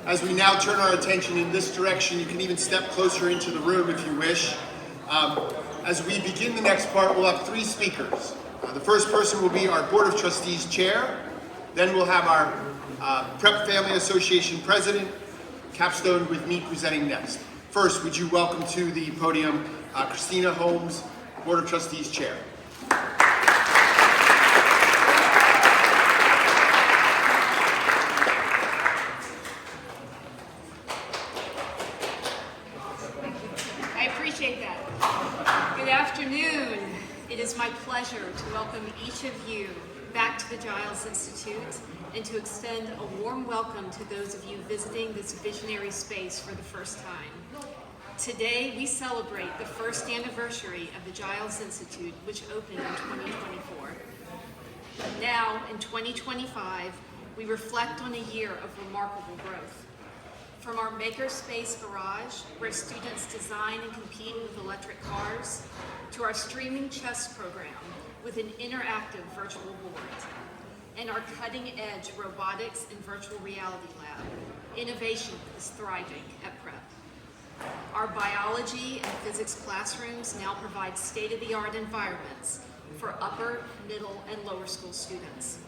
As we now turn our attention in this direction, you can even step closer into the room if you wish. As we begin the next part, we'll have three speakers. The first person will be our Board of Trustees Chair. Then we'll have our Prep Family Association President, capstone with me presenting next. First, would you welcome to the podium Christina Holmes, Board of Trustees Chair. I appreciate that. Good afternoon. It is my pleasure to welcome each of you back to the Giles Institute and to extend a warm welcome to those of you visiting this visionary space for the first time. Today, we celebrate the first anniversary of the Giles Institute, which opened in 2024. Now, in 2025, we reflect on a year of remarkable growth. From our makerspace garage, where students design and compete with electric cars, to our streaming chess program with an interactive virtual board, and our cutting-edge robotics and virtual reality lab, innovation is thriving at Prep. Our biology and physics classrooms now provide state-of-the-art environments for upper, middle, and lower school students.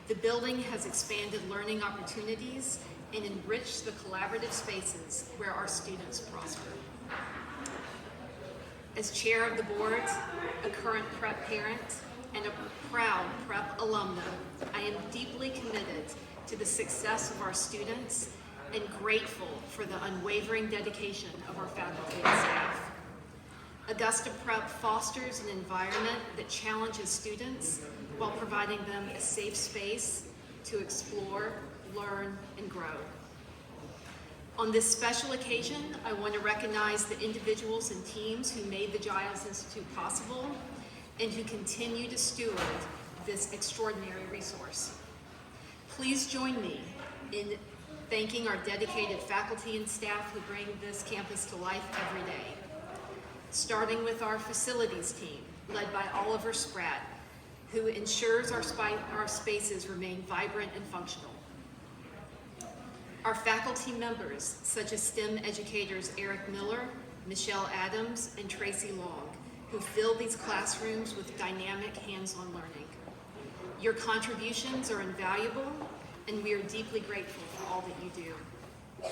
The building has expanded learning opportunities and enriched the collaborative spaces where our students prosper. As chair of the board, a current Prep parent, and a proud Prep alumna, I am deeply committed to the success of our students and grateful for the unwavering dedication of our faculty and staff. Augusta Prep fosters an environment that challenges students while providing them a safe space to explore, learn, and grow. On this special occasion, I want to recognize the individuals and teams who made the Giles Institute possible and who continue to steward this extraordinary resource. Please join me in thanking our dedicated faculty and staff who bring this campus to life every day. Starting with our facilities team, led by Oliver Spratt, who ensures our spaces remain vibrant and functional. Our faculty members, such as STEM educators Eric Miller, Michelle Adams, and Tracy Long, who fill these classrooms with dynamic hands-on learning. Your contributions are invaluable, and we are deeply grateful for all that you do.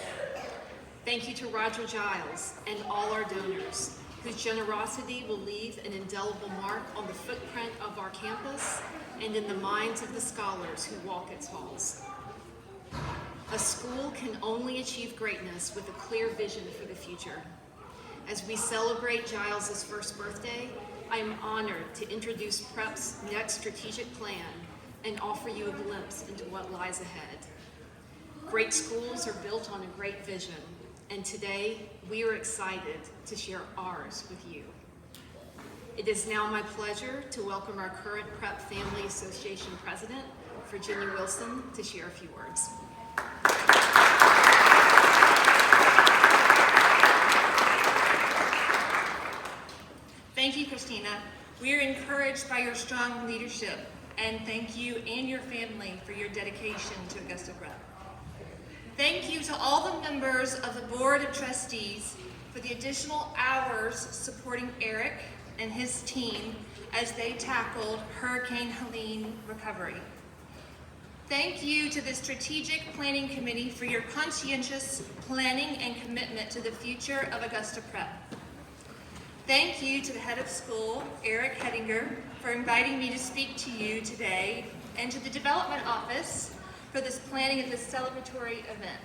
Thank you to Roger Giles and all our donors, whose generosity will leave an indelible mark on the footprint of our campus and in the minds of the scholars who walk its halls. A school can only achieve greatness with a clear vision for the future. As we celebrate Giles's first birthday, I am honored to introduce Prep's next strategic plan and offer you a glimpse into what lies ahead. Great schools are built on a great vision, and today we are excited to share ours with you. It is now my pleasure to welcome our current Prep Family Association President, Virginia Wilson, to share a few words. Thank you, Christina. We are encouraged by your strong leadership, and thank you and your family for your dedication to Augusta Prep. Thank you to all the members of the Board of Trustees for the additional hours supporting Eric and his team as they tackled Hurricane Helene recovery. Thank you to the Strategic Planning Committee for your conscientious planning and commitment to the future of Augusta Prep. Thank you to the head of school, Eric Hettinger, for inviting me to speak to you today, and to the development office for this planning of this celebratory event.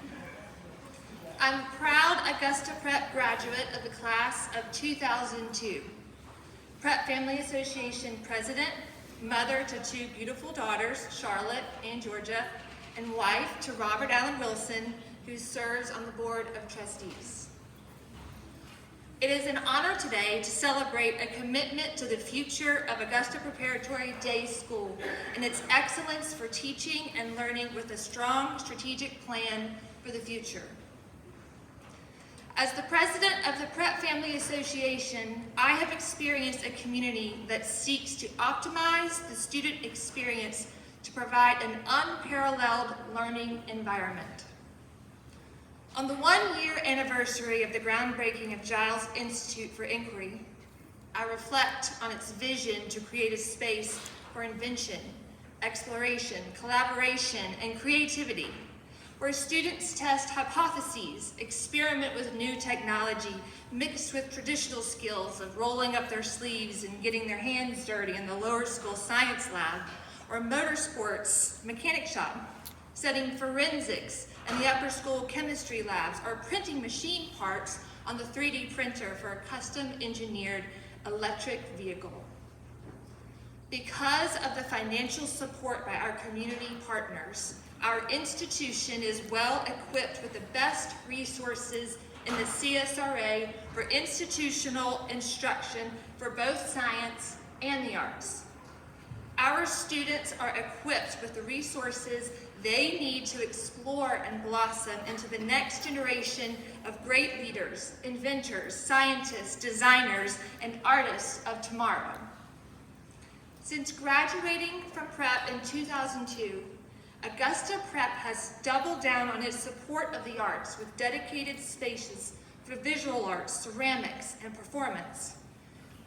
I'm a proud Augusta Prep graduate of the class of 2002, Prep Family Association president, mother to two beautiful daughters, Charlotte and Georgia, and wife to Robert Allen Wilson, who serves on the Board of Trustees. It is an honor today to celebrate a commitment to the future of Augusta Preparatory Day School and its excellence for teaching and learning with a strong strategic plan for the future. As the president of the Prep Family Association, I have experienced a community that seeks to optimize the student experience to provide an unparalleled learning environment. On the 1-year anniversary of the groundbreaking of Giles Institute for Inquiry, I reflect on its vision to create a space for invention, exploration, collaboration, and creativity, where students test hypotheses, experiment with new technology, mixed with traditional skills of rolling up their sleeves and getting their hands dirty in the lower school science lab, or motorsports mechanic shop, studying forensics in the upper school chemistry labs, or printing machine parts on the 3D printer for a custom engineered electric vehicle. Because of the financial support by our community partners, our institution is well equipped with the best resources in the CSRA for institutional instruction for both science and the arts. Our students are equipped with the resources they need to explore and blossom into the next generation of great leaders, inventors, scientists, designers, and artists of tomorrow. Since graduating from Prep in 2002, Augusta Prep has doubled down on its support of the arts with dedicated spaces for visual arts, ceramics, and performance,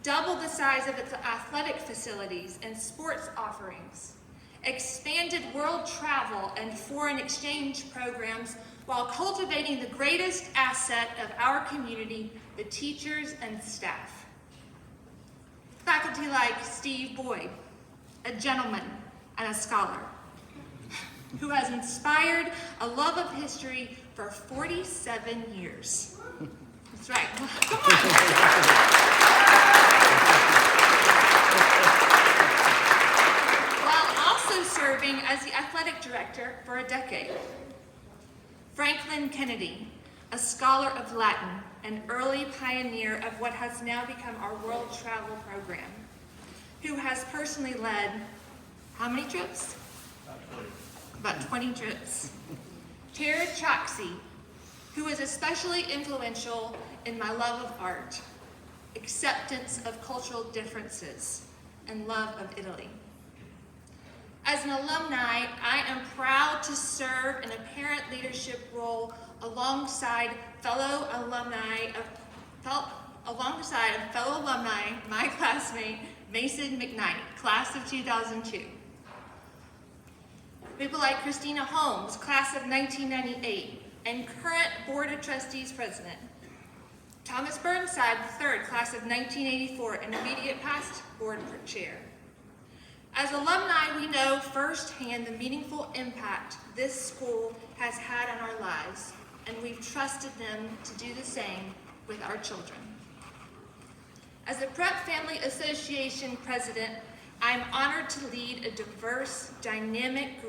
doubled the size of its athletic facilities and sports offerings, expanded world travel and foreign exchange programs while cultivating the greatest asset of our community, the teachers and staff. Faculty like Steve Boyd, a gentleman and a scholar, who has inspired a love of history for 47 years. That's right, come on. While also serving as the athletic director for a decade. Franklin Kennedy, a scholar of Latin, an early pioneer of what has now become our world travel program, who has personally led how many trips? About 20 trips. Tara Choksi, who is especially influential in my love of art, acceptance of cultural differences, and love of Italy. As an alumni, I am proud to serve in a parent leadership role alongside fellow alumni, my classmate, Mason McKnight, class of 2002. People like Christina Holmes, class of 1998, and current Board of Trustees president. Thomas Burnside III, class of 1984, and immediate past board chair. As alumni, we know firsthand the meaningful impact this school has had on our lives, and we've trusted them to do the same with our children. As the Prep Family Association president, I'm honored to lead a diverse, dynamic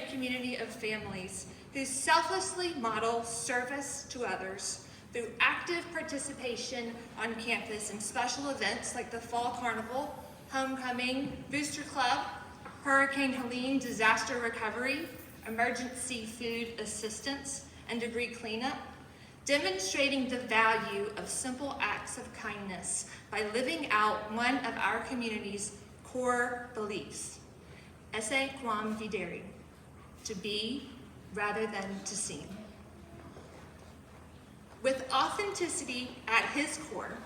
community of families who selflessly model service to others through active participation on campus in special events like the Fall Carnival, Homecoming, Booster Club, Hurricane Helene disaster recovery, emergency food assistance, and debris cleanup, demonstrating the value of simple acts of kindness by living out one of our community's core beliefs, esse quam videri, to be rather than to seem. With authenticity at his core,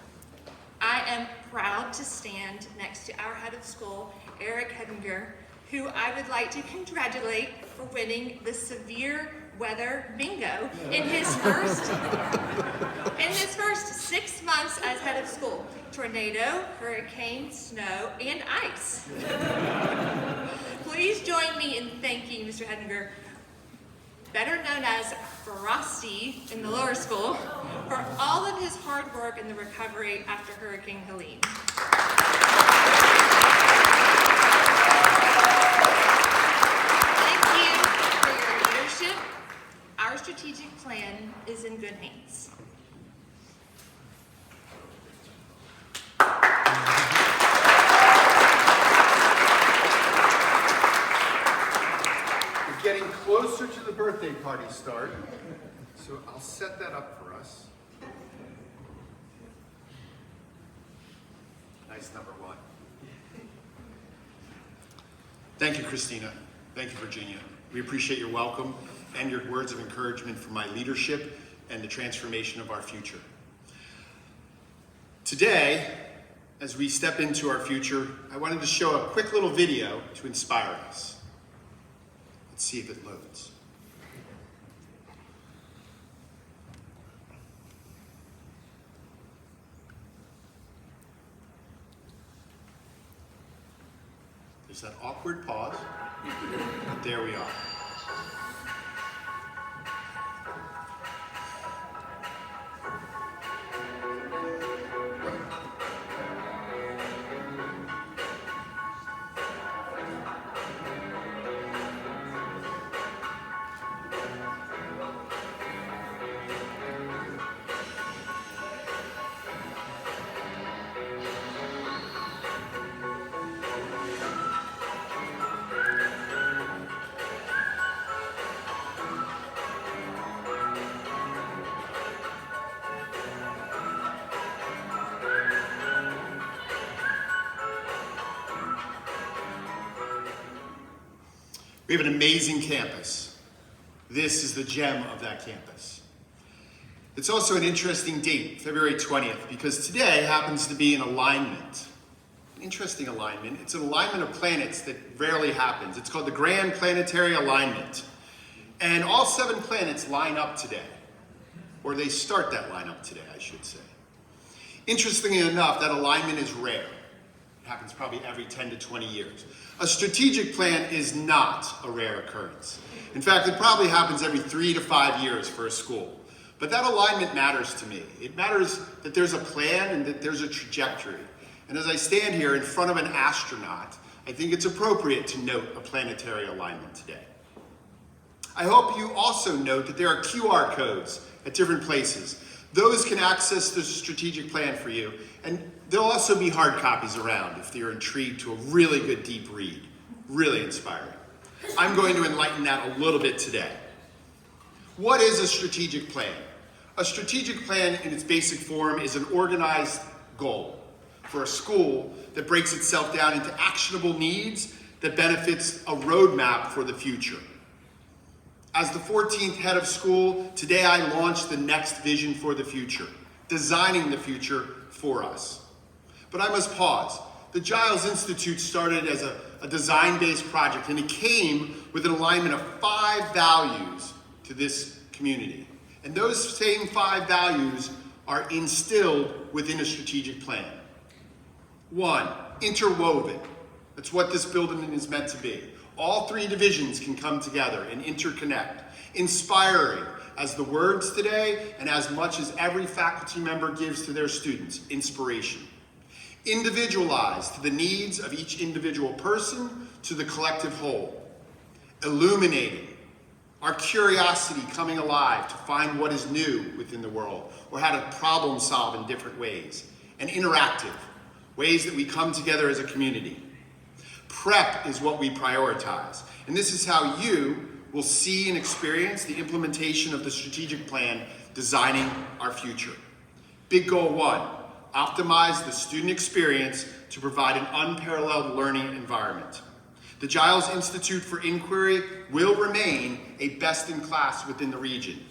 I am proud to stand next to our head of school, Eric Hedinger, who I would like to congratulate for winning the severe weather bingo in his first 6 months as head of school. Tornado, hurricane, snow, and ice. Please join me in thanking Mr. Hedinger, better known as Frosty in the lower school, for all of his hard work in the recovery after Hurricane Helene. Thank you for your leadership. Our strategic plan is in good hands. Getting closer to the birthday party start, so I'll set that up for us. Nice number one. Thank you, Christina. Thank you, Virginia. We appreciate your welcome. and your words of encouragement for my leadership and the transformation of our future. Today, as we step into our future, I wanted to show a quick little video to inspire us. Let's see if it loads. There's that awkward pause. There we are. We have an amazing campus. This is the gem of that campus. It's also an interesting date, February 20th, because today happens to be an alignment. An interesting alignment. It's an alignment of planets that rarely happens. It's called the Grand Planetary Alignment. And all 7 planets line up today. Or they start that lineup today, I should say. Interestingly enough, that alignment is rare. It happens probably every 10 to 20 years. A strategic plan is not a rare occurrence. In fact, it probably happens every 3 to 5 years for a school. But that alignment matters to me. It matters that there's a plan and that there's a trajectory. And as I stand here in front of an astronaut, I think it's appropriate to note a planetary alignment today. I hope you also note that there are QR codes at different places. Those can access the strategic plan for you, and there'll also be hard copies around if you're intrigued to a really good deep read. Really inspiring. I'm going to enlighten that a little bit today. What is a strategic plan? A strategic plan in its basic form is an organized goal for a school that breaks itself down into actionable needs that benefits a roadmap for the future. As the 14th head of school, today I launched the next vision for the future, designing the future for us. But I must pause. The Giles Institute started as a design-based project, and it came with an alignment of 5 values to this community. And those same 5 values are instilled within a strategic plan. 1, interwoven. That's what this building is meant to be. All 3 divisions can come together and interconnect. Inspiring, as the words today, and as much as every faculty member gives to their students, inspiration. Individualized to the needs of each individual person, to the collective whole. Illuminating, our curiosity coming alive to find what is new within the world, or how to problem solve in different ways. And interactive, ways that we come together as a community. Prep is what we prioritize, and this is how you will see and experience the implementation of the strategic plan, designing our future. Big goal 1, optimize the student experience to provide an unparalleled learning environment. The Giles Institute for Inquiry will remain a best-in-class within the region.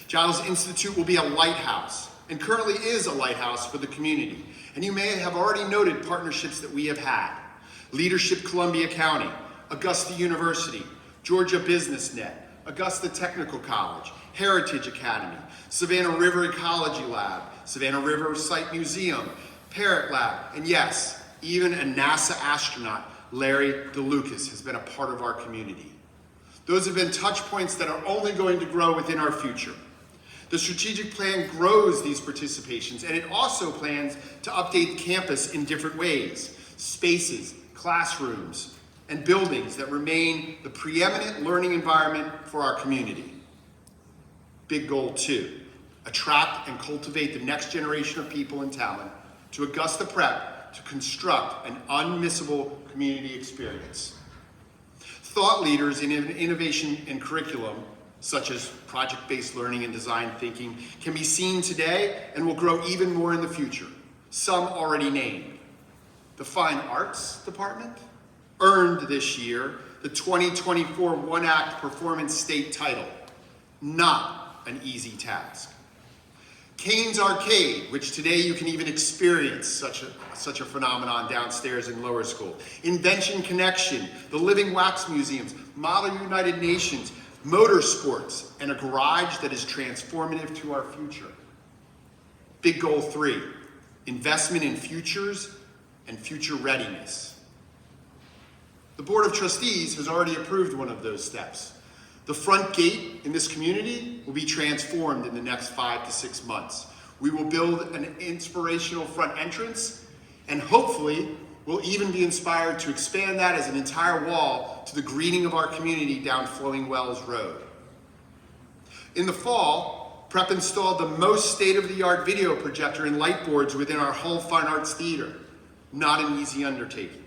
Giles Institute will be a lighthouse, and currently is a lighthouse for the community. And you may have already noted partnerships that we have had. Leadership Columbia County, Augusta University, Georgia Business Net, Augusta Technical College, Heritage Academy, Savannah River Ecology Lab, Savannah River Site Museum, Parrot Lab, and yes, even a NASA astronaut, Larry DeLucas, has been a part of our community. Those have been touch points that are only going to grow within our future. The strategic plan grows these participations, and it also plans to update the campus in different ways. Spaces, classrooms, and buildings that remain the preeminent learning environment for our community. Big goal 2, attract and cultivate the next generation of people and talent to Augusta Prep to construct an unmissable community experience. Thought leaders in innovation and curriculum, such as project-based learning and design thinking, can be seen today and will grow even more in the future. Some already named. The Fine Arts Department earned this year the 2024 One Act Performance State title. Not an easy task. Kane's Arcade, which today you can even experience such a phenomenon downstairs in lower school. Invention Connection, the Living Wax Museums, Model United Nations, motorsports, and a garage that is transformative to our future. Big goal 3, investment in futures and future readiness. The Board of Trustees has already approved one of those steps. The front gate in this community will be transformed in the next 5 to 6 months. We will build an inspirational front entrance, and hopefully we'll even be inspired to expand that as an entire wall to the greeting of our community down Flowing Wells Road. In the fall, Prep installed the most state-of-the-art video projector and light boards within our whole Fine Arts Theater. Not an easy undertaking.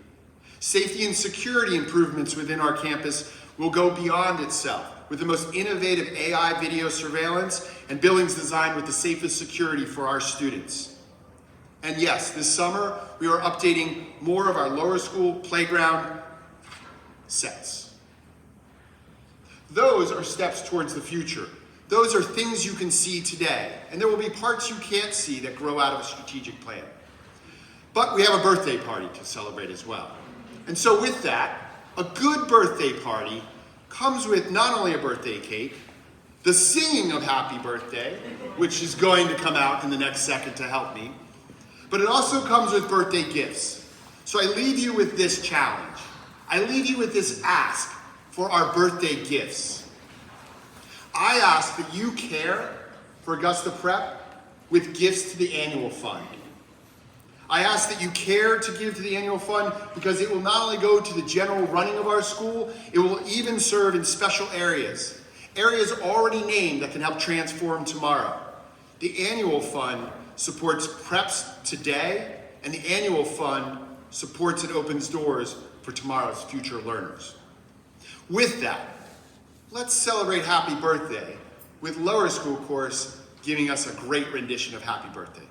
Safety and security improvements within our campus will go beyond itself with the most innovative AI video surveillance and buildings designed with the safest security for our students. And yes, this summer we are updating more of our lower school playground sets. Those are steps towards the future. Those are things you can see today, and there will be parts you can't see that grow out of a strategic plan. But we have a birthday party to celebrate as well. And so with that, a good birthday party comes with not only a birthday cake, the singing of Happy Birthday, which is going to come out in the next second to help me, but it also comes with birthday gifts. So I leave you with this challenge. I leave you with this ask for our birthday gifts. I ask that you care for Augusta Prep with gifts to the annual fund. I ask that you care to give to the annual fund because it will not only go to the general running of our school, it will even serve in special areas already named that can help transform tomorrow. The annual fund supports preps today, and the annual fund supports and opens doors for tomorrow's future learners. With that, let's celebrate Happy Birthday with lower school course giving us a great rendition of Happy Birthday.